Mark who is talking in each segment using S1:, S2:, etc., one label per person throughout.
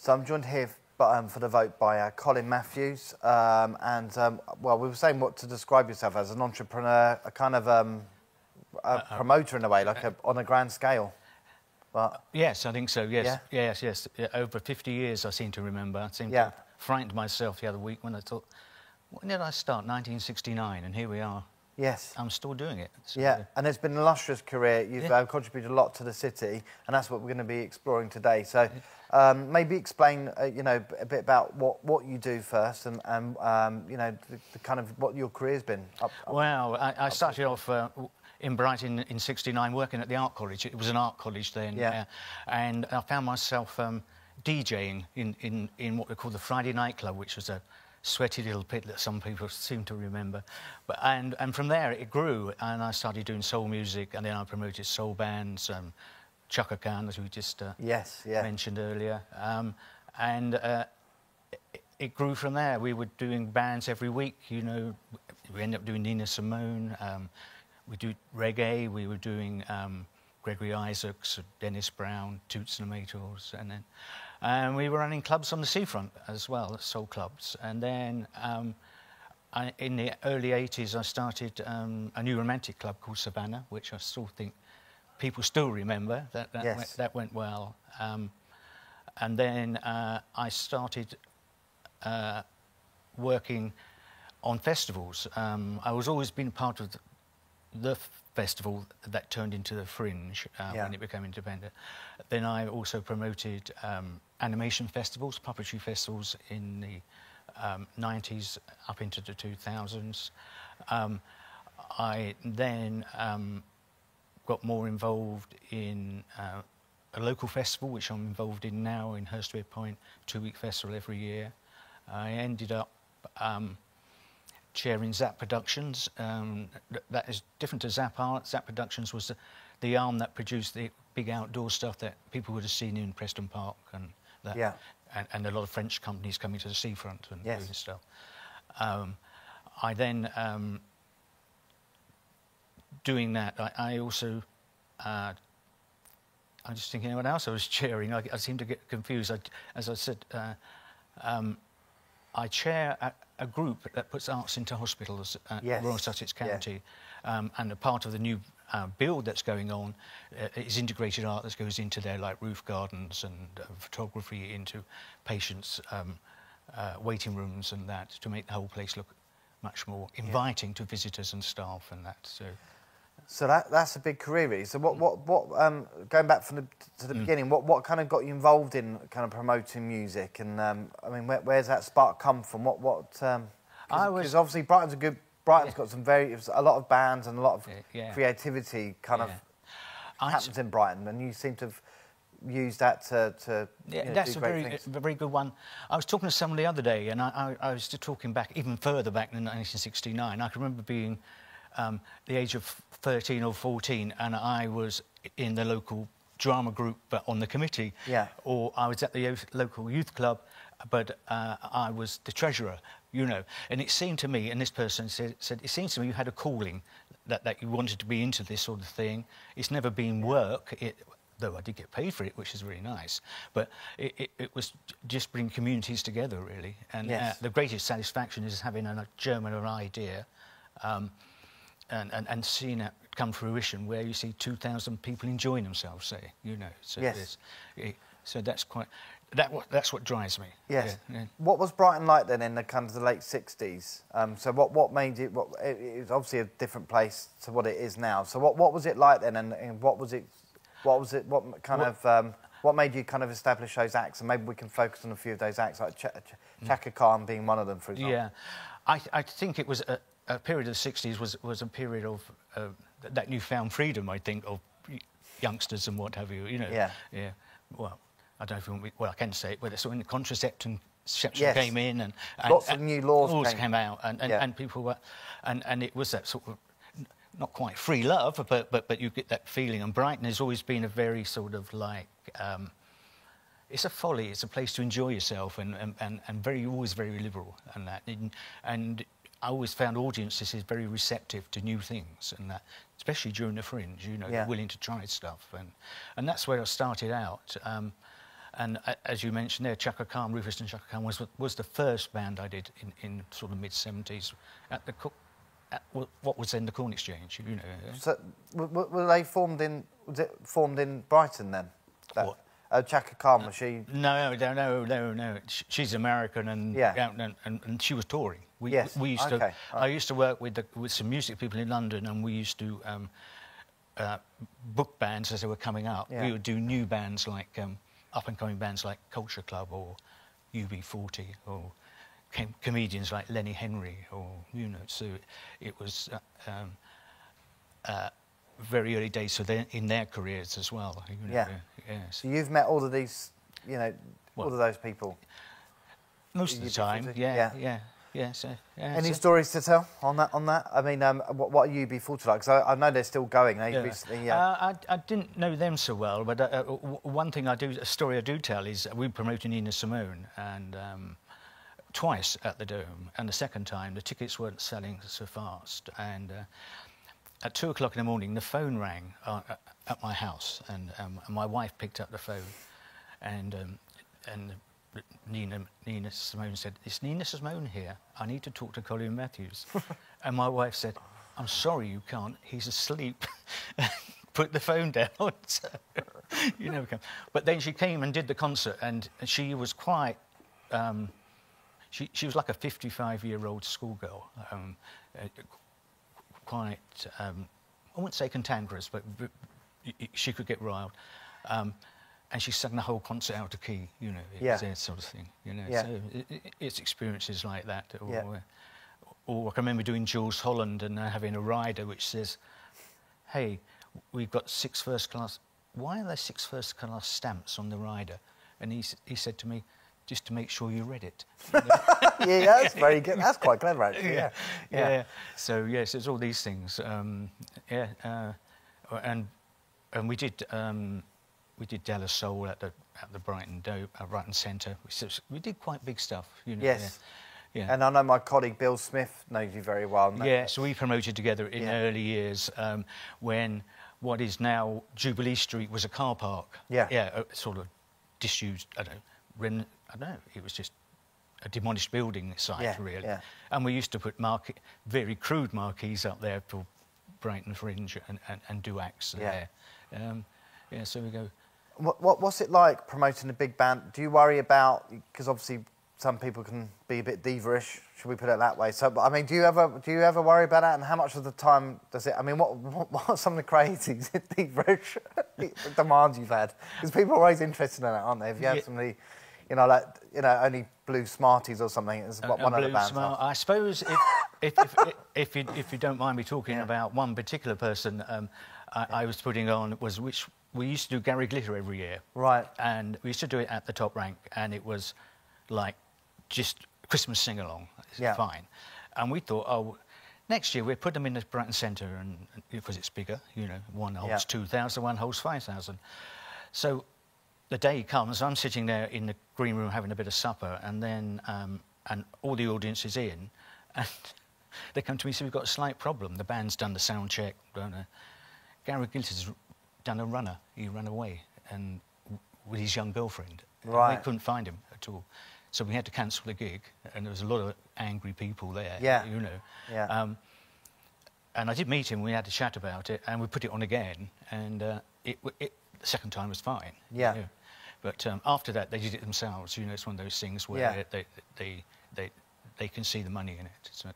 S1: So I'm joined here for the vote by Colin Matthews, well, we were saying what to describe yourself as, an entrepreneur, a kind of a promoter in a way, like on a grand scale. But
S2: yes, I think so. Yes,
S1: yeah?
S2: yes. Over 50 years, I seem to remember. I seem to have frightened myself the other week when I thought, when did I start? 1969, and here we are.
S1: Yes.
S2: I'm still doing it. So,
S1: yeah, and it's been an illustrious career. You've contributed a lot to the city, and that's what we're going to be exploring today. So maybe explain, you know, a bit about what you do first, and you know, the kind of what your career's been.
S2: Well, I started off in Brighton in '69 working at the art college. It was an art college then, and I found myself DJing in what we call the Friday nightclub, which was a sweaty little pit that some people seem to remember. But and from there it grew, and I started doing soul music, and then I promoted soul bands, Chaka Khan, as we just mentioned earlier, and it grew from there. We were doing bands every week, you know. We ended up doing Nina Simone, we do reggae, we were doing Gregory Isaacs, Dennis Brown, Toots and the Maytals, and then we were running clubs on the seafront as well, soul clubs. And then in the early 80s, I started a new romantic club called Savannah, which I still think people still remember. That went well. And then I started working on festivals. I was always been part of the festival that turned into the Fringe when it became independent. Then I also promoted animation festivals, puppetry festivals in the 90s up into the 2000s. I then got more involved in a local festival, which I'm involved in now in Hurst Festival, 2-week festival every year. I ended up chairing Zap Productions. That is different to Zap Art. Zap Productions was the arm that produced the big outdoor stuff that people would have seen in Preston Park and that, and a lot of French companies coming to the seafront and doing stuff. I then, doing that, I also, I'm just thinking what else I was chairing. I seem to get confused. As I said, I chair a group that puts arts into hospitals at Royal Sussex County, and a part of the new build that's going on is integrated art that goes into there, like roof gardens and photography into patients' waiting rooms and that, to make the whole place look much more inviting to visitors and staff and that.
S1: So that's a big career, really. So going back to the beginning, what kind of got you involved in kind of promoting music? And I mean, where's that spark come from? Because obviously Brighton's got some a lot of bands and a lot of creativity kind of happens in Brighton, and you seem to have used that to
S2: that's
S1: do
S2: a very good one. I was talking to someone the other day, and I was just talking back even further back than 1969. I can remember being the age of 13 or 14, and I was in the local drama group, but on the committee, or I was at the local youth club, but I was the treasurer, you know. And it seemed to me, and this person said it seems to me you had a calling, that you wanted to be into this sort of thing. It's never been work, though I did get paid for it, which is really nice. But it was just bringing communities together, really. And the greatest satisfaction is having a germ of an idea, and seeing it come to fruition, where you see 2,000 people enjoying themselves, say, you know. So so that's quite. That's what drives me.
S1: Yes. What was Brighton like then in the kind of the late -- so what made it? It was obviously a different place to what it is now. So what was it like then, and what was it? What made you kind of establish those acts? And maybe we can focus on a few of those acts, like Chaka Khan being one of them, for example.
S2: Yeah, I think it was a period of the 60s was a period of that newfound freedom, I think, of youngsters and what have you. You know. Yeah. Well, I don't know if I can say it, but when the contraception came in, and
S1: lots of new laws
S2: came out, and people were, and it was that sort of not quite free love, but you get that feeling. And Brighton has always been a very sort of like it's a folly. It's a place to enjoy yourself, and always very liberal, and that. And I always found audiences is very receptive to new things, and that, especially during the Fringe, you know, they're willing to try stuff, and that's where I started out. And as you mentioned there, Chaka Khan, Rufus and Chaka Khan was the first band I did in sort of mid-70s at the what was then the Corn Exchange, you know.
S1: So were they formed in? Was it formed in Brighton then?
S2: What?
S1: Chaka Khan, was she?
S2: No. She's American, and and she was touring. We used to. Right. I used to work with some music people in London, and we used to book bands as they were coming up. Yeah. We would do new bands like up and coming bands like Culture Club or UB40 or comedians like Lenny Henry, or you know. So it was very early days in their careers as well. You know,
S1: So you've met all of these, you know, all of those people.
S2: Most of the time, yeah. So,
S1: any stories to tell on that? I mean, what are UB40 like? Because I know they're still going. They recently.
S2: I didn't know them so well, but one thing a story I do tell is we promoted Nina Simone, and twice at the Dome, and the second time the tickets weren't selling so fast, and at 2 o'clock in the morning the phone rang at my house, and my wife picked up the phone, and Nina Simone said, "It's Nina Simone here. I need to talk to Colin Matthews." And my wife said, "I'm sorry, you can't. He's asleep." Put the phone down. So, you never come. But then she came and did the concert, and she was quite. She was like a 55-year-old schoolgirl, quite. I wouldn't say cantankerous, but she could get riled. And she sang the whole concert out of key, you know, it was that sort of thing, you know. So it's experiences like that. Or I can remember doing Jules Holland and having a rider which says, "Hey, we've got 6 first class. Why are there 6 first class stamps on the rider?" And he said to me, "Just to make sure you read it."
S1: That's very good. That's quite clever, actually. Yeah.
S2: So yes, it's all these things. And we did. We did Della Soul at the Brighton Centre. We did quite big stuff, you know.
S1: Yes. Yeah. And I know my colleague Bill Smith knows you very well.
S2: Yeah, so we promoted together in early years when what is now Jubilee Street was a car park. Yeah. Yeah, a sort of disused, I don't know, it was just a demolished building site, really. Yeah. And we used to put very crude marquees up there for Brighton Fringe and do acts there. So we go.
S1: What's it like promoting a big band? Do you worry about, because obviously some people can be a bit diva-ish, should we put it that way? So, I mean, do you ever worry about that? And how much of the time does it? I mean, what are some of the crazy diva-ish demands you've had? Because people are always interested in that, aren't they? If you have somebody, you know, like only Blue Smarties or something, it's one of the bands.
S2: I suppose if you don't mind me talking about one particular person, I was putting on which. We used to do Gary Glitter every year. Right. And we used to do it at the Top Rank, and it was like just Christmas sing-along. It's fine. And we thought, oh, next year we'll put them in the Brighton Centre, and because it's bigger, you know, one holds 2,000, one holds 5,000. So the day comes, I'm sitting there in the green room having a bit of supper, and then and all the audience is in, and they come to me and say, "We've got a slight problem. The band's done the sound check, don't they? Gary Glitter's done a runner. He ran away and with his young girlfriend. Right. We couldn't find him at all, so we had to cancel the gig. And there was a lot of angry people there. Yeah. You know. Yeah. And I did meet him. We had a chat about it, and we put it on again. And the second time was fine. Yeah. You know? But after that, they did it themselves. You know, it's one of those things where they can see the money in it. So,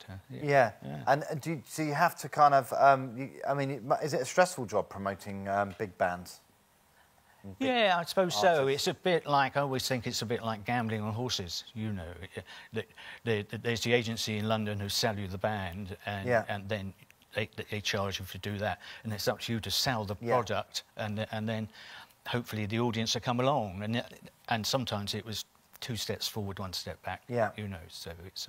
S1: And so you have to kind of, I mean, is it a stressful job promoting big bands?
S2: I suppose so. It's a bit like, I always think it's a bit like gambling on horses, you know. There's the agency in London who sell you the band, and then they charge you to do that. And it's up to you to sell the product, and then hopefully the audience will come along. And sometimes it was 2 steps forward, 1 step back. Yeah. You know, so it's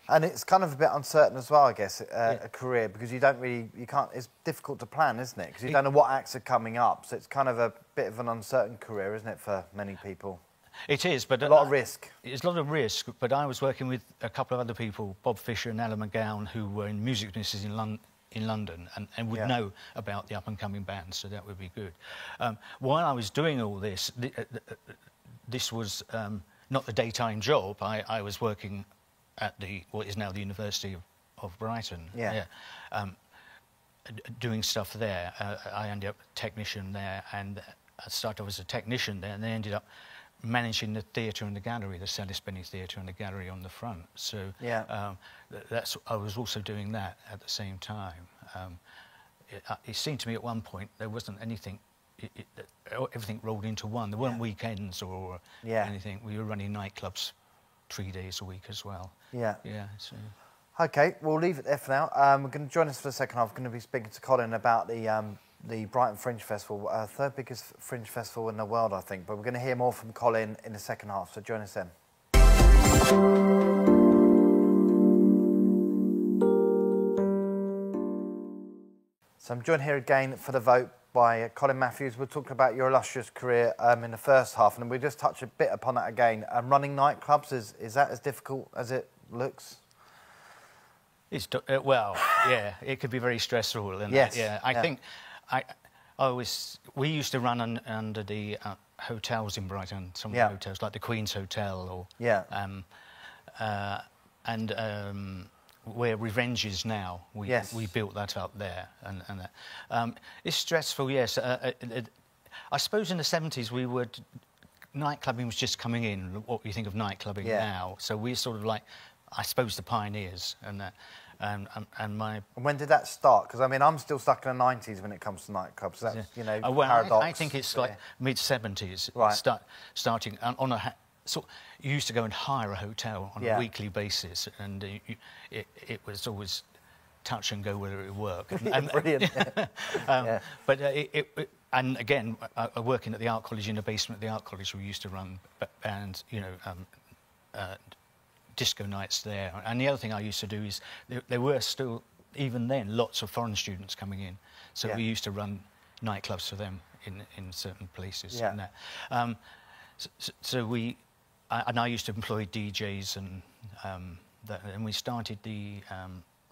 S1: and it's kind of a bit uncertain as well, I guess, a career, because you can't. It's difficult to plan, isn't it? Because you don't know what acts are coming up. So it's kind of a bit of an uncertain career, isn't it, for many people?
S2: It is, but
S1: a lot of risk.
S2: It's a lot of risk. But I was working with a couple of other people, Bob Fisher and Alan McGowan, who were in music businesses in in London and would know about the up-and-coming bands, so that would be good. While I was doing all this, this was not the daytime job. I was working at what is now the University of Brighton. Doing stuff there. I ended up technician there, and I started off as a technician there, and then ended up managing the theatre and the gallery, the Salisbury Theatre and the gallery on the front. So I was also doing that at the same time. It seemed to me at one point there wasn't anything. Everything rolled into one. There weren't weekends or anything. We were running nightclubs 3 days a week as well. So.
S1: OK, we'll leave it there for now. We're going to join us for the second half. We're going to be speaking to Colin about the Brighton Fringe Festival, third biggest Fringe Festival in the world, I think. But we're going to hear more from Colin in the second half, so join us then. So I'm joined here again for the vote by Colin Matthews. We're talking about your illustrious career in the first half, and we just touch a bit upon that again. Running nightclubs, is that as difficult as it looks?
S2: It's well, yeah, it could be very stressful. And I think we used to run under the hotels in Brighton, some of the hotels like the Queen's Hotel, or where Revenge is now. We built that up there, and it's stressful. Yes, I suppose in the 70s nightclubbing was just coming in. What you think of nightclubbing now? So we're sort of like, I suppose, the pioneers, and when
S1: did that start? Because I mean, I'm still stuck in the 90s when it comes to nightclubs. So that's paradox.
S2: I think it's like mid-70s, starting on a. So you used to go and hire a hotel on a weekly basis, and it was always touch and go whether it would work.
S1: Brilliant.
S2: But and again, working at the art college, in the basement of the art college, we used to run bands, disco nights there. And the other thing I used to do is there were still, even then, lots of foreign students coming in. So we used to run nightclubs for them in certain places. And that. I used to employ DJs, and we started the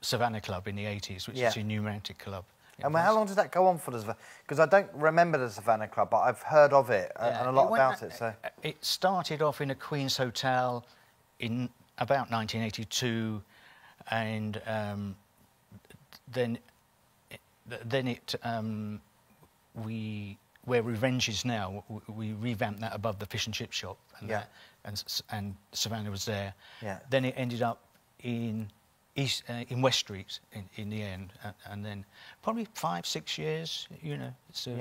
S2: Savannah Club in the 80s, which is a romantic club.
S1: And how long did that go on for? Because I don't remember the Savannah Club, but I've heard of it and a lot about it. So
S2: it started off in a Queen's Hotel in about 1982, and where Revenge is now, we revamped that above the fish and chip shop, and Savannah was there. Then it ended up in West Street in the end, and then probably 5-6 years, So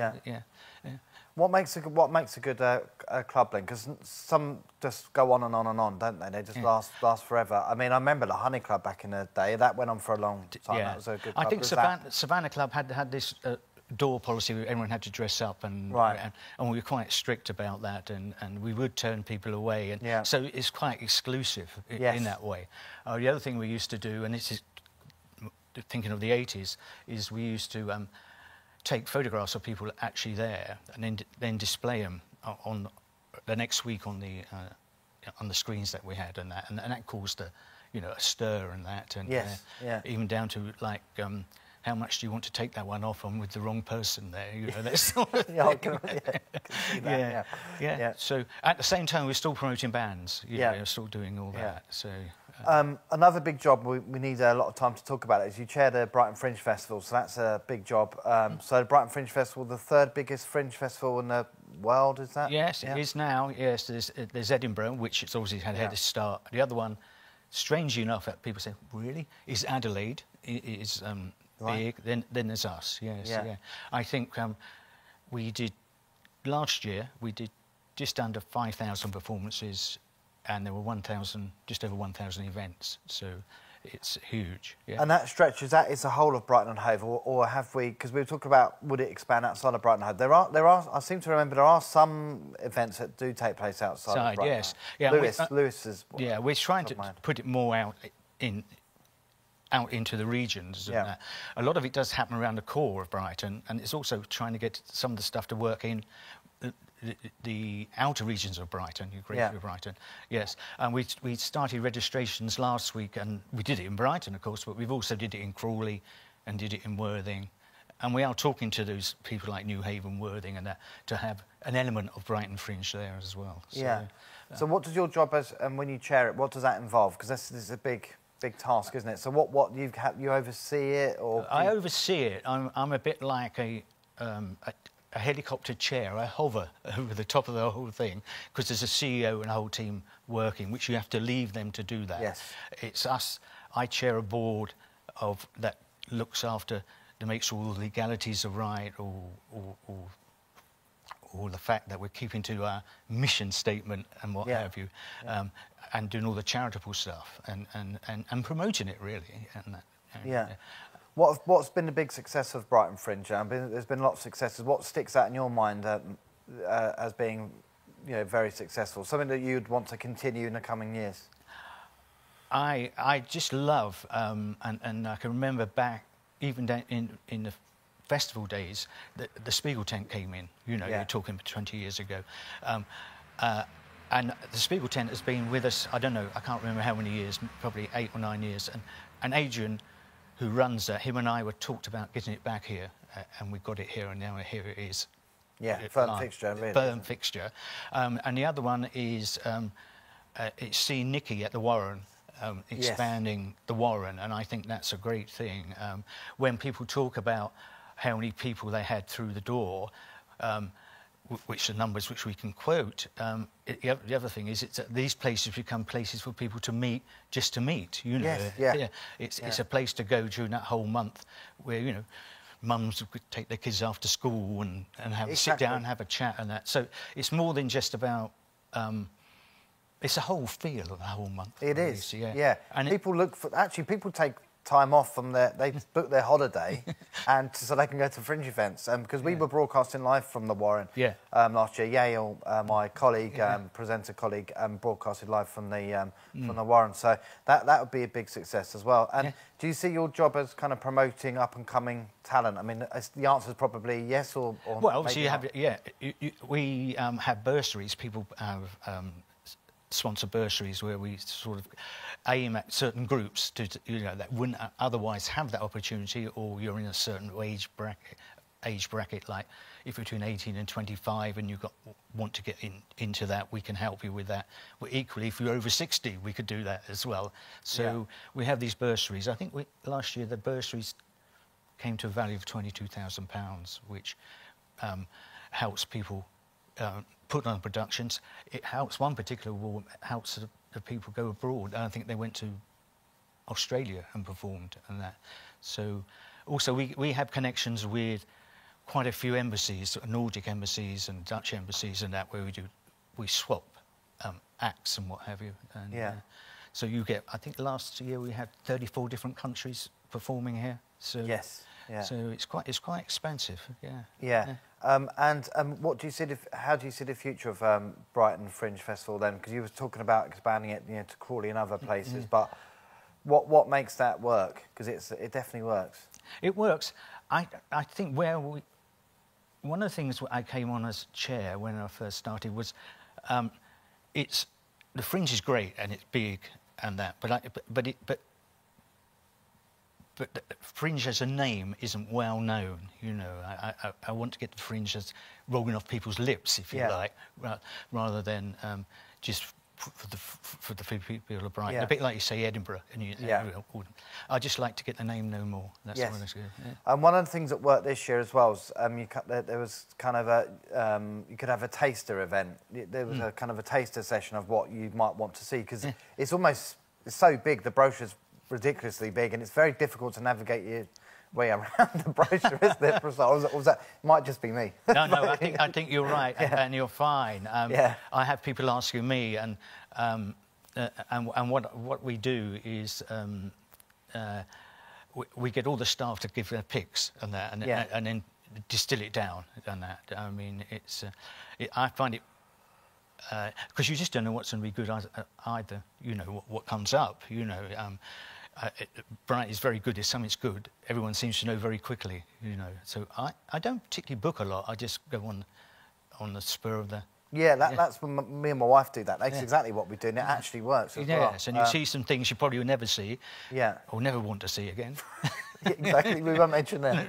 S2: What makes a good club then? Because some just go on and on and on, don't they? They just last forever. I mean, I remember the Honey Club back in the day. That went on for a long time. That was a good club. I think Savannah Club had this door policy where everyone had to dress up, and we were quite strict about that, and we would turn people away. And so it's quite exclusive in that way. The other thing we used to do, and this is thinking of the 80s, is we used to take photographs of people actually there, and then display them on the next week on the screens that we had, and that caused a stir and that, and even down to like. How much do you want to take that one off on with the wrong person there? That sort of thing. So at the same time, we're still promoting bands. We're still doing all that. So
S1: another big job we need a lot of time to talk about it is you chair the Brighton Fringe Festival. So that's a big job. So the Brighton Fringe Festival, the third biggest Fringe Festival in the world, is that?
S2: Yes, it is now. Yes, there's Edinburgh, which it's obviously had a start. The other one, strangely enough, people say, really, is Adelaide. It is. Big. Then there's us. I think we did last year. We did just under 5,000 performances, and there were just over 1,000 events. So it's huge.
S1: And that stretches. That is the whole of Brighton and Hove, or have we? Because we were talking about would it expand outside of Brighton and Hove? There are. I seem to remember there are some events that do take place outside of Brighton.
S2: Yes.
S1: Lewis is.
S2: We're trying to put it more out into the regions. A lot of it does happen around the core of Brighton, and it's also trying to get some of the stuff to work in the outer regions of Brighton, Greater Brighton. Yes, and we started registrations last week, and we did it in Brighton, of course, but we've also did it in Crawley and did it in Worthing. And we are talking to those people like New Haven, Worthing and that, to have an element of Brighton Fringe there as well. So,
S1: yeah. So what does your job as, and when you chair it, what does that involve? Because this is a big task, isn't it? So what you oversee it, or
S2: I oversee it. I'm a bit like a helicopter chair. I hover over the top of the whole thing because there's a CEO and a whole team working, which you have to leave them to do that.
S1: Yes.
S2: It's us. I chair a board that looks after, that makes sure all the legalities are right, or the fact that we're keeping to our mission statement and what have you, and doing all the charitable stuff and promoting it really.
S1: What's been the big success of Brighton Fringe? There's been lots of successes. What sticks out in your mind as being, very successful? Something that you'd want to continue in the coming years?
S2: I just love, and I can remember back even down in the festival days, the Spiegel tent came in. You're talking 20 years ago. And the Spiegel tent has been with us, I don't know, I can't remember how many years, probably 8 or 9 years. And Adrian, who runs that, him and I were talked about getting it back here, and we got it here, and now here it is.
S1: Yeah, firm fixture, really.
S2: Firm fixture. And the other one is it's seeing Nicky at the Warren, expanding the Warren, and I think that's a great thing. When people talk about how many people they had through the door, which are numbers which we can quote. The other thing is that these places become places for people to meet, just to meet. It's a place to go during that whole month, where mums would take their kids after school and sit down and have a chat and that. So it's more than just about. It's a whole feel of the whole month.
S1: It is. And people take time off from they book their holiday, and so they can go to Fringe events. Because we were broadcasting live from the Warren last year. Yale, my colleague, presenter colleague, broadcasted live from the Warren. So that would be a big success as well. And do you see your job as kind of promoting up and coming talent? I mean, the answer is probably yes or
S2: well, obviously we have bursaries. People have. Sponsor bursaries where we sort of aim at certain groups that wouldn't otherwise have that opportunity, or you're in a certain age bracket, like if you're between 18 and 25 and want to get into that, we can help you with that. But equally, if you're over 60, we could do that as well. So we have these bursaries. I think last year the bursaries came to a value of £22,000, which helps people put on productions. It helps, one particular award helps the people go abroad. I think they went to Australia and performed and that. So also we have connections with quite a few embassies, Nordic embassies and Dutch embassies and that, where we swap acts and what have you. And, so you get, I think last year we had 34 different countries performing here. So so it's quite expensive. And what do you see? How do you see the future of Brighton Fringe Festival then? Because you were talking about expanding it, to Crawley and other places. But what makes that work? Because it definitely works. It works. I think one of the things I came on as chair when I first started was the Fringe is great and it's big and that, but Fringe as a name isn't well known. I want to get the Fringe as rolling off people's lips, if you like, rather than just for the people of Brighton. A bit like you say Edinburgh. I just like to get the name known more. That's what it's good.
S1: And one of the things that worked this year as well was there was kind of you could have a taster event. There was a kind of a taster session of what you might want to see, because it's so big. The brochure's ridiculously big, and it's very difficult to navigate your way around the brochure, isn't it? Or that might just be me.
S2: No, I think you're right, and you're fine. I have people asking me, and what we do is we get all the staff to give their picks and that, and then distill it down and that. I mean, I find it. Because you just don't know what's going to be good either. What comes up. Bright is very good. If something's good, everyone seems to know very quickly. So I don't particularly book a lot. I just go on the spur of the.
S1: That's when me and my wife do that. That's exactly what we do, and it actually works as well.
S2: Yes, and you see some things you probably will never see. Or never want to see again.
S1: Exactly, we won't mention them.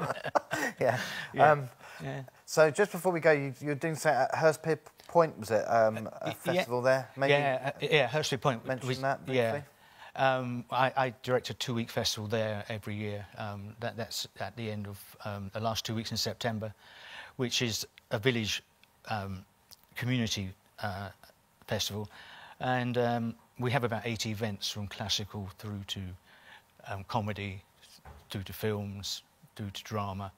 S1: Yeah.
S2: Yeah.
S1: So just before we go, you're doing something at Hurst Point, was it? A festival there? Maybe
S2: Hurst Point.
S1: Mention that briefly.
S2: Yeah. I direct a 2-week festival there every year. That's at the end of the last 2 weeks in September, which is a village community festival. And we have about 80 events from classical through to comedy, through to films, through to drama,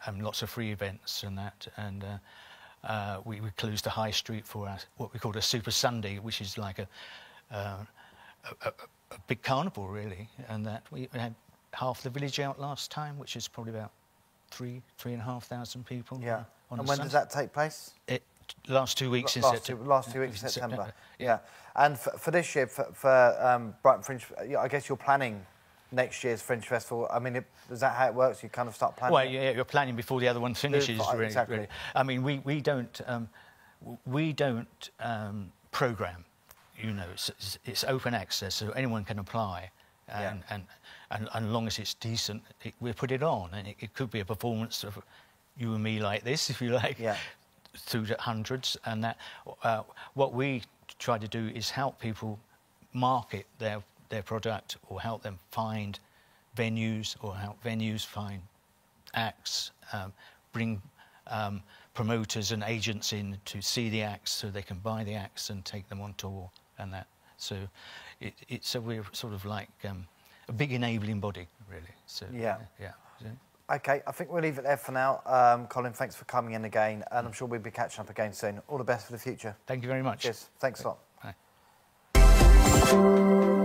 S2: and lots of free events and that. And we close the high street for what we call a Super Sunday, which is like a big carnival, really. And that we had half the village out last time, which is probably about 3,500 people.
S1: Yeah.
S2: On
S1: and when does that take place?
S2: Last 2 weeks in September.
S1: Last 2 weeks in September. Yeah. And for this year, for Brighton Fringe, I guess you're planning next year's Fringe Festival. I mean, is that how it works? You kind of start planning?
S2: Well, yeah, you're planning before the other one finishes.
S1: Exactly.
S2: Really. I mean, we don't program. You know, it's open access, so anyone can apply, and as long as it's decent, we put it on, and it could be a performance of you and me like this, if you like. Yeah. Through the hundreds, and that what we try to do is help people market their product, or help them find venues, or help venues find acts, bring promoters and agents in to see the acts so they can buy the acts and take them on tour and that. So so we're sort of like a big enabling body, really. So yeah.
S1: OK, I think we'll leave it there for now. Colin, thanks for coming in again, and I'm sure we'll be catching up again soon. All the best for the future.
S2: Thank you very much.
S1: Cheers. Thanks a lot.
S2: Bye.